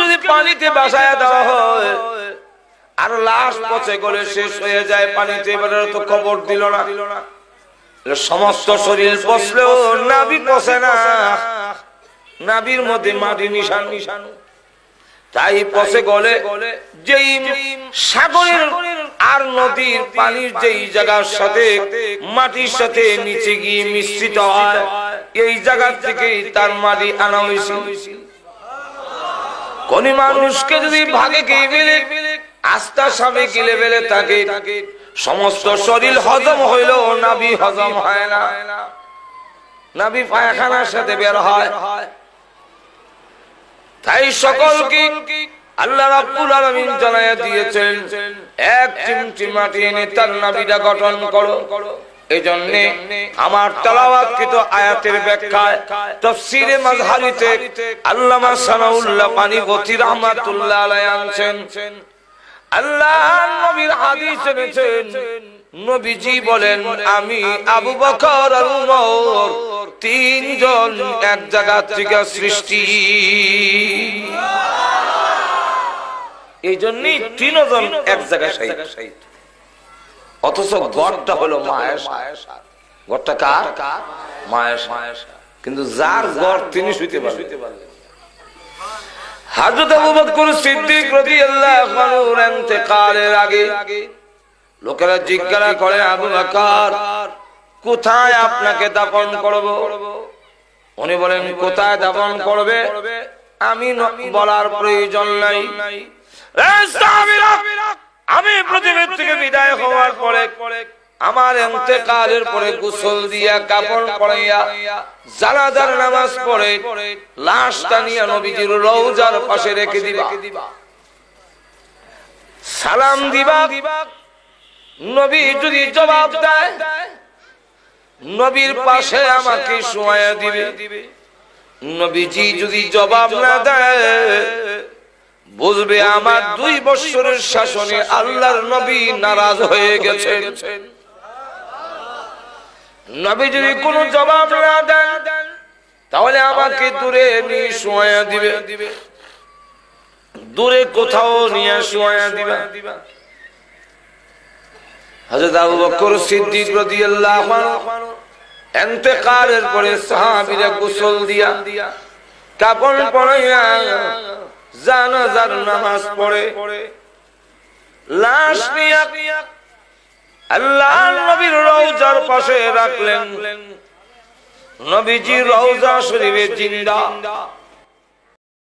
যদি পানিতে ভাসায় দেওয়া হয় আর লাশ পচে গলে শেষ হয়ে যায় পানিতে, এবারে তো খবর দিল না, সমস্ত শরীর পচলেও নাভি পচে না, নাভির মধ্যে মাটি মিশানো, তাই পচে গলে যেই সাগরের আর নদীর পানির যেই জায়গার সাথে মাটির সাথে নিচে গিয়ে মিশ্রিত হয়, এই জায়গা থেকেই তার মাটি আনা হয়েছিল। কোন মানুষকে যদি ভাগে গিয়ে আস্থা সামনে কি লেভেলে থাকে, সমস্ত শরীর হজম হইলেও নাভি হজম হয় না, নাভি পায়খানার সাথে বের হয়। তাই সকলকে আল্লাহ রাব্বুল আলামিন জানায়া দিয়েছেন, এক চিমটি মাটি এনে তার নাভিটা গঠন করো। এজন্য আমার তেলাওয়াতকৃত আয়াতের ব্যাখ্যায় তাফসীরে মাযহারিতে আল্লামা সানাউল্লাহ পানিপতি রাহমাতুল্লাহ আলাইহি আনছেন, আল্লাহর নবীর হাদিস এনেছেন, নবীজি বলেন আমি আবু বকর আর উমর তিনজন এক জায়গা থেকে সৃষ্টি। এই জন্যই তিনজন এক জায়গায় শায়িত, অথচ গড়টা হলো মায়ের, গড়টা কার? মায়ের। কিন্তু যার গড় তিনি শুইতে পারলেন। হযরত আবু বকর সিদ্দিক রাদিয়াল্লাহু আনহুর ইন্তেকালের আগে লোকেরা জিজ্ঞাসা করে, আবু বকর কোথায় আপনাকে দাফন করব? উনি বলেন, কোথায় দাফন করবে আমি বলার প্রয়োজন নাই, আমি পৃথিবী থেকে বিদায় হওয়ার পরে আমার ইন্তেকালের পরে গোসল দিয়া কাফন পরাইয়া জানাজার নামাজ পড়ে লাশটা নিয়ে নবীজির রওজার পাশে রেখে দিবা, সালাম দিবা। নবী যদি জবাব দেয়, নবীর পাশে আমাকে শোয়া দিবে। নবীজি যদি জবাব না দেয়, বুঝবে আমার 2 বছরের শাসনে আল্লাহর নবী নারাজ হয়ে গেছেন। নবী যদি কোনো জবাব না দেন, তাহলে আমাকে দূরে নিয়ে শোয়া দিবে, দূরে কোথাও নিয়ে শোয়া দিবা। হযরত আবু বকর সিদ্দিক রাদিয়াল্লাহু আনহু ইন্তেকালের পরে সাহাবীরা গোসল দিয়া কাফন পরাইয়া জানাজার নামাজ পড়ে লাশ নিয়ে আল্লাহর নবীর রওজার পাশে রাখলেন। নবীজি রওজা শরীফে জিন্দা,